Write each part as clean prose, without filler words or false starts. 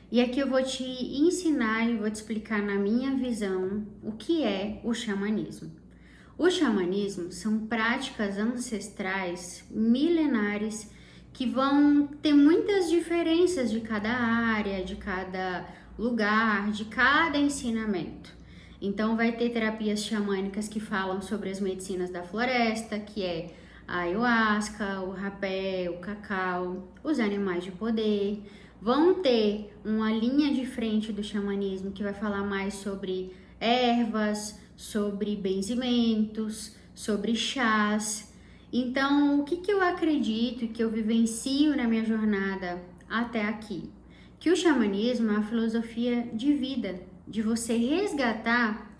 E aqui eu vou te ensinar e vou te explicar na minha visão o que é o xamanismo. O xamanismo são práticas ancestrais milenares que vão ter muitas diferenças de cada área, de cada lugar, de cada ensinamento. Então vai ter terapias xamânicas que falam sobre as medicinas da floresta, que é a ayahuasca, o rapé, o cacau, os animais de poder. Vão ter uma linha de frente do xamanismo que vai falar mais sobre ervas, sobre benzimentos, sobre chás. Então, o que eu acredito e que eu vivencio na minha jornada até aqui? Que o xamanismo é uma filosofia de vida, de você resgatar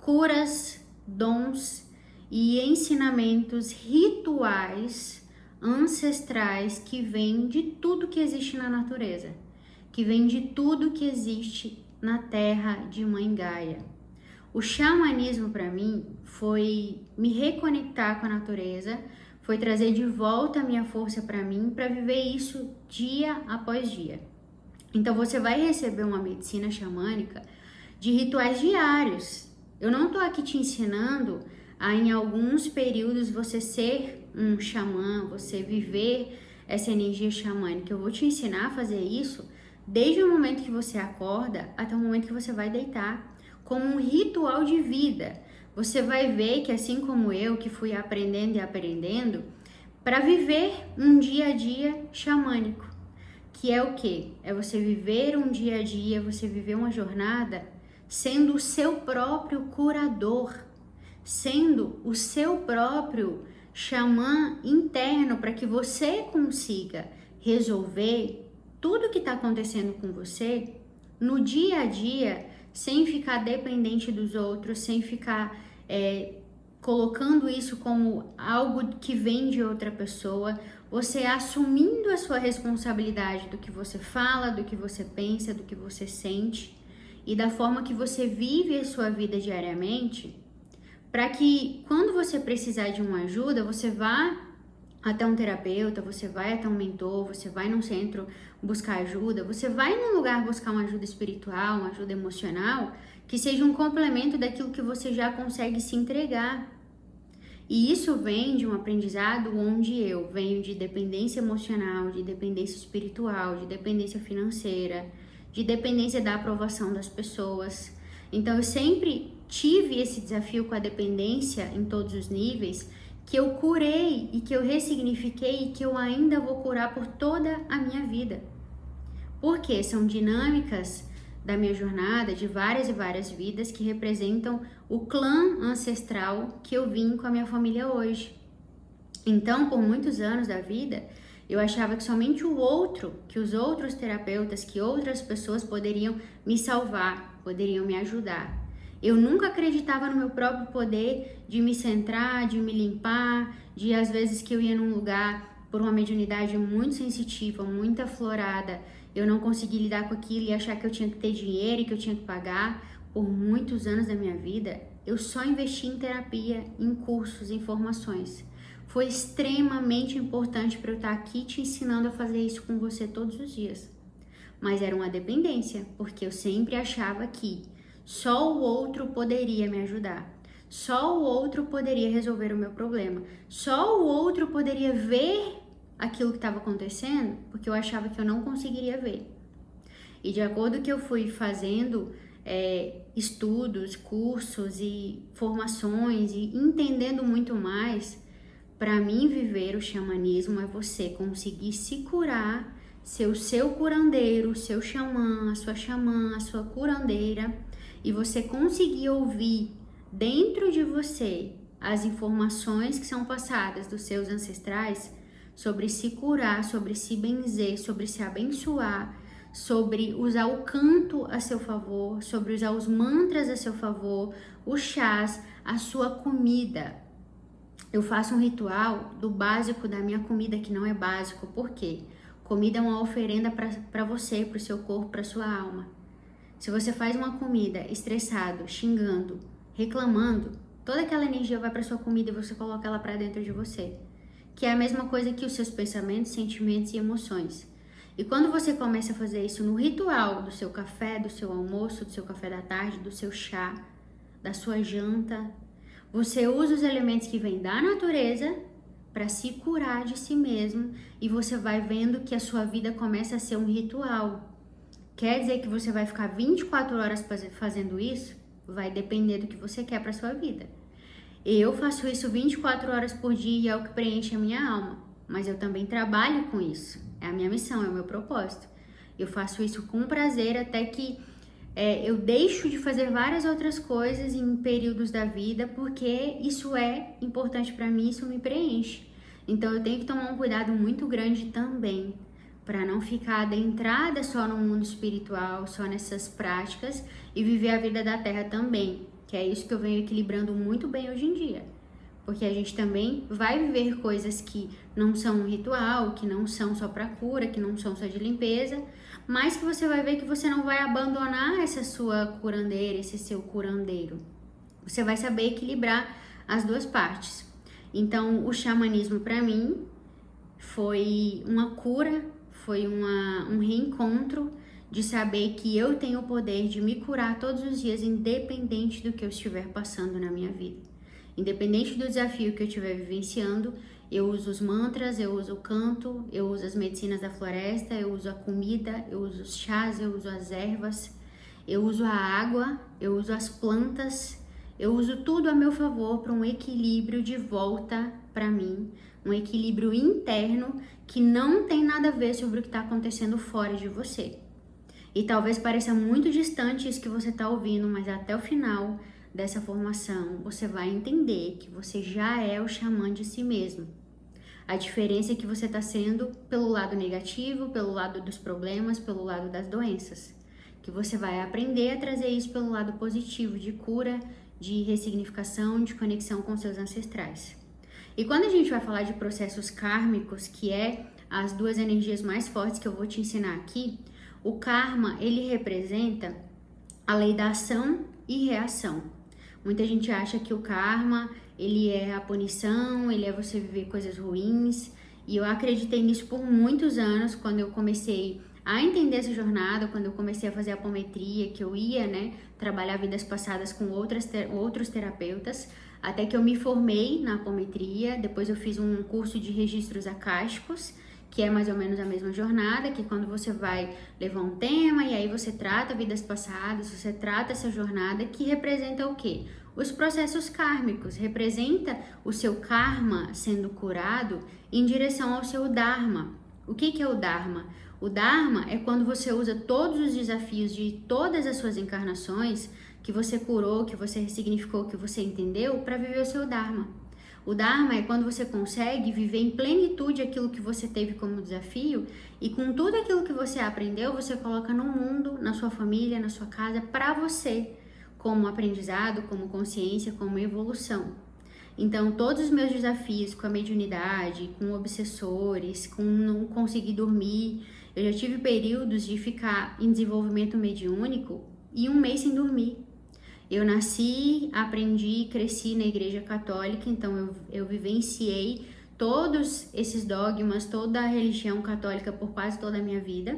curas, dons e ensinamentos rituais ancestrais que vêm de tudo que existe na natureza, que vem de tudo que existe na terra de Mãe Gaia. O xamanismo para mim foi me reconectar com a natureza, foi trazer de volta a minha força para mim, para viver isso dia após dia. Então você vai receber uma medicina xamânica de rituais diários. Eu não estou aqui te ensinando a em alguns períodos você ser um xamã, você viver essa energia xamânica. Eu vou te ensinar a fazer isso desde o momento que você acorda até o momento que você vai deitar, como um ritual de vida. Você vai ver que assim como eu, que fui aprendendo e aprendendo, para viver um dia a dia xamânico, que é o quê? É você viver um dia a dia, você viver uma jornada sendo o seu próprio curador, sendo o seu próprio xamã interno, para que você consiga resolver tudo que está acontecendo com você no dia a dia, sem ficar dependente dos outros, sem ficar colocando isso como algo que vem de outra pessoa, você assumindo a sua responsabilidade do que você fala, do que você pensa, do que você sente e da forma que você vive a sua vida diariamente, para que quando você precisar de uma ajuda, você vá até um terapeuta, você vai até um mentor, você vai num centro buscar ajuda, você vai num lugar buscar uma ajuda espiritual, uma ajuda emocional, que seja um complemento daquilo que você já consegue se entregar. E isso vem de um aprendizado onde eu venho de dependência emocional, de dependência espiritual, de dependência financeira, de dependência da aprovação das pessoas. Então eu sempre tive esse desafio com a dependência em todos os níveis, que eu curei e que eu ressignifiquei e que eu ainda vou curar por toda a minha vida. Porque são dinâmicas da minha jornada, de várias e várias vidas, que representam o clã ancestral que eu vim com a minha família hoje. Então, por muitos anos da vida, eu achava que somente o outro, que os outros terapeutas, que outras pessoas poderiam me salvar, poderiam me ajudar. Eu nunca acreditava no meu próprio poder de me centrar, de me limpar, de às vezes que eu ia num lugar por uma mediunidade muito sensitiva, muito aflorada, eu não consegui lidar com aquilo e achar que eu tinha que ter dinheiro e que eu tinha que pagar. Por muitos anos da minha vida, eu só investi em terapia, em cursos, em formações. Foi extremamente importante para eu estar aqui te ensinando a fazer isso com você todos os dias. Mas era uma dependência, porque eu sempre achava que só o outro poderia me ajudar. Só o outro poderia resolver o meu problema. Só o outro poderia ver aquilo que estava acontecendo, porque eu achava que eu não conseguiria ver. E de acordo com que eu fui fazendo estudos, cursos e formações e entendendo muito mais, para mim viver o xamanismo é você conseguir se curar, ser o seu curandeiro, o seu xamã, a sua curandeira, e você conseguir ouvir dentro de você as informações que são passadas dos seus ancestrais sobre se curar, sobre se benzer, sobre se abençoar, sobre usar o canto a seu favor, sobre usar os mantras a seu favor, os chás, a sua comida. Eu faço um ritual do básico da minha comida, que não é básico. Por quê? Comida é uma oferenda para você, para o seu corpo, para a sua alma. Se você faz uma comida estressado, xingando, reclamando, toda aquela energia vai para sua comida e você coloca ela para dentro de você. Que é a mesma coisa que os seus pensamentos, sentimentos e emoções. E quando você começa a fazer isso no ritual do seu café, do seu almoço, do seu café da tarde, do seu chá, da sua janta, você usa os elementos que vêm da natureza para se curar de si mesmo e você vai vendo que a sua vida começa a ser um ritual. Quer dizer que você vai ficar 24 horas fazendo isso? Vai depender do que você quer para sua vida. Eu faço isso 24 horas por dia e é o que preenche a minha alma, mas eu também trabalho com isso. É a minha missão, é o meu propósito. Eu faço isso com prazer até que eu deixo de fazer várias outras coisas em períodos da vida, porque isso é importante para mim, isso me preenche. Então eu tenho que tomar um cuidado muito grande também, para não ficar adentrada só no mundo espiritual, só nessas práticas e viver a vida da terra também, que é isso que eu venho equilibrando muito bem hoje em dia. Porque a gente também vai viver coisas que não são um ritual, que não são só para cura, que não são só de limpeza, mas que você vai ver que você não vai abandonar essa sua curandeira, esse seu curandeiro. Você vai saber equilibrar as duas partes. Então, o xamanismo para mim foi uma cura, foi um reencontro de saber que eu tenho o poder de me curar todos os dias, independente do que eu estiver passando na minha vida. Independente do desafio que eu estiver vivenciando, eu uso os mantras, eu uso o canto, eu uso as medicinas da floresta, eu uso a comida, eu uso os chás, eu uso as ervas, eu uso a água, eu uso as plantas, eu uso tudo a meu favor para um equilíbrio de volta para mim, um equilíbrio interno que não tem nada a ver sobre o que está acontecendo fora de você. E talvez pareça muito distante isso que você está ouvindo, mas até o final dessa formação, você vai entender que você já é o xamã de si mesmo. A diferença é que você está sendo pelo lado negativo, pelo lado dos problemas, pelo lado das doenças. Que você vai aprender a trazer isso pelo lado positivo, de cura, de ressignificação, de conexão com seus ancestrais. E quando a gente vai falar de processos kármicos, que é as duas energias mais fortes que eu vou te ensinar aqui, o karma, ele representa a lei da ação e reação. Muita gente acha que o karma, ele é a punição, ele é você viver coisas ruins. E eu acreditei nisso por muitos anos, quando eu comecei a entender essa jornada, quando eu comecei a fazer apometria, que eu ia, trabalhar vidas passadas com outros terapeutas, até que eu me formei na apometria. Depois eu fiz um curso de registros akáshicos, que é mais ou menos a mesma jornada, que quando você vai levar um tema e aí você trata vidas passadas, você trata essa jornada que representa o quê? Os processos kármicos, representa o seu karma sendo curado em direção ao seu dharma. O que é o dharma? O dharma é quando você usa todos os desafios de todas as suas encarnações que você curou, que você ressignificou, que você entendeu para viver o seu dharma. O Dharma é quando você consegue viver em plenitude aquilo que você teve como desafio e com tudo aquilo que você aprendeu, você coloca no mundo, na sua família, na sua casa, para você, como aprendizado, como consciência, como evolução. Então, todos os meus desafios com a mediunidade, com obsessores, com não conseguir dormir, eu já tive períodos de ficar em desenvolvimento mediúnico e um mês sem dormir. Eu nasci, aprendi, cresci na Igreja Católica, então eu vivenciei todos esses dogmas, toda a religião católica por quase toda a minha vida,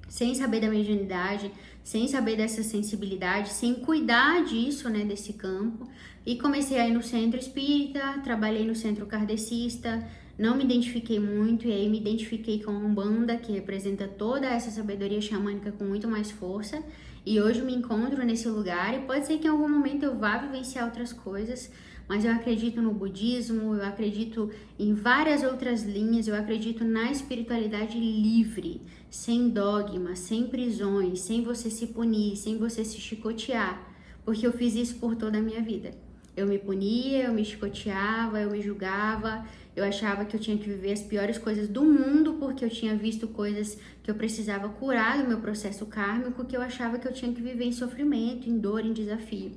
sem saber da mediunidade, sem saber dessa sensibilidade, sem cuidar disso, desse campo. E comecei a ir no centro espírita, trabalhei no centro kardecista, não me identifiquei muito, e aí me identifiquei com a Umbanda, que representa toda essa sabedoria xamânica com muito mais força. E hoje me encontro nesse lugar e pode ser que em algum momento eu vá vivenciar outras coisas, mas eu acredito no budismo, eu acredito em várias outras linhas, eu acredito na espiritualidade livre, sem dogma, sem prisões, sem você se punir, sem você se chicotear, porque eu fiz isso por toda a minha vida. Eu me punia, eu me chicoteava, eu me julgava, eu achava que eu tinha que viver as piores coisas do mundo porque eu tinha visto coisas que eu precisava curar do meu processo kármico, que eu achava que eu tinha que viver em sofrimento, em dor, em desafio.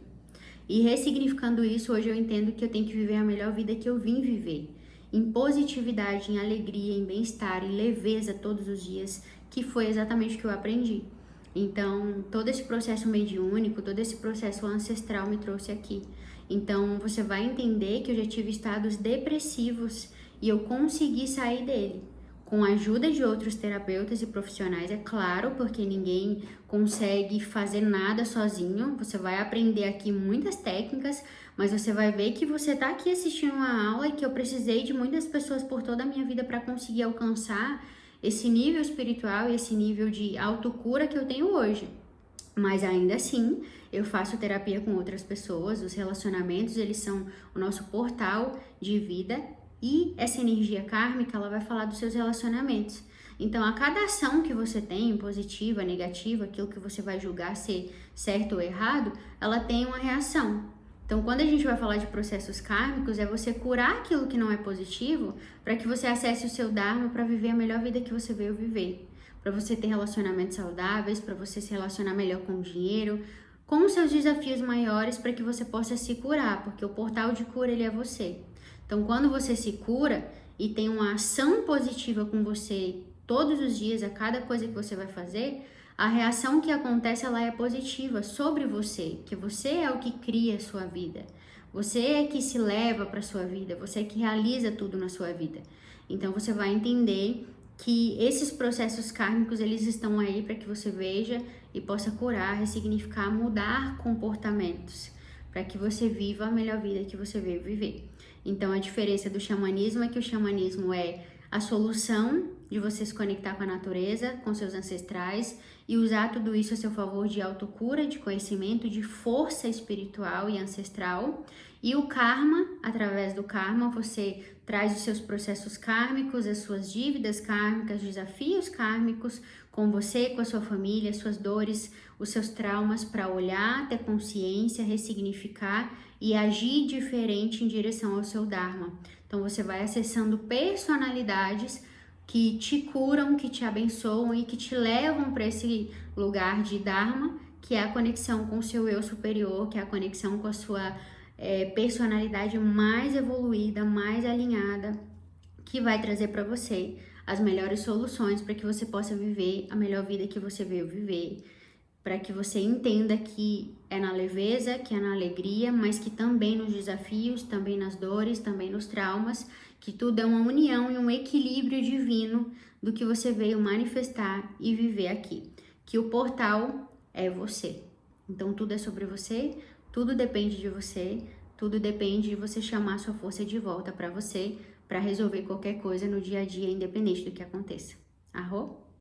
E ressignificando isso, hoje eu entendo que eu tenho que viver a melhor vida que eu vim viver, em positividade, em alegria, em bem-estar, em leveza todos os dias, que foi exatamente o que eu aprendi. Então, todo esse processo mediúnico, todo esse processo ancestral me trouxe aqui. Então, você vai entender que eu já tive estados depressivos e eu consegui sair dele. com a ajuda de outros terapeutas e profissionais, é claro, porque ninguém consegue fazer nada sozinho. Você vai aprender aqui muitas técnicas, mas você vai ver que você está aqui assistindo uma aula e que eu precisei de muitas pessoas por toda a minha vida para conseguir alcançar esse nível espiritual e esse nível de autocura que eu tenho hoje. Mas ainda assim, eu faço terapia com outras pessoas. Os relacionamentos, eles são o nosso portal de vida. E essa energia kármica, ela vai falar dos seus relacionamentos. Então, a cada ação que você tem, positiva, negativa, aquilo que você vai julgar ser certo ou errado, ela tem uma reação. Então, quando a gente vai falar de processos kármicos, é você curar aquilo que não é positivo para que você acesse o seu Dharma para viver a melhor vida que você veio viver. Para você ter relacionamentos saudáveis, para você se relacionar melhor com o dinheiro, com os seus desafios maiores, para que você possa se curar, porque o portal de cura, ele é você. Então, quando você se cura e tem uma ação positiva com você todos os dias, a cada coisa que você vai fazer, a reação que acontece, ela é positiva sobre você, que você é o que cria a sua vida. Você é que se leva para a sua vida, você é que realiza tudo na sua vida. Então, você vai entender que esses processos kármicos, eles estão aí para que você veja e possa curar, ressignificar, mudar comportamentos, para que você viva a melhor vida que você veio viver. Então, a diferença do xamanismo é que o xamanismo é a solução de você se conectar com a natureza, com seus ancestrais e usar tudo isso a seu favor de autocura, de conhecimento, de força espiritual e ancestral. E o karma, através do karma, você traz os seus processos kármicos, as suas dívidas kármicas, desafios kármicos com você, com a sua família, suas dores, os seus traumas para olhar, ter consciência, ressignificar e agir diferente em direção ao seu Dharma. Então você vai acessando personalidades que te curam, que te abençoam e que te levam para esse lugar de Dharma, que é a conexão com o seu eu superior, que é a conexão com a sua personalidade mais evoluída, mais alinhada, que vai trazer para você as melhores soluções para que você possa viver a melhor vida que você veio viver, para que você entenda que é na leveza, que é na alegria, mas que também nos desafios, também nas dores, também nos traumas, que tudo é uma união e um equilíbrio divino do que você veio manifestar e viver aqui. Que o portal é você. Então tudo é sobre você, tudo depende de você, tudo depende de você chamar sua força de volta para você, para resolver qualquer coisa no dia a dia, independente do que aconteça. Arro?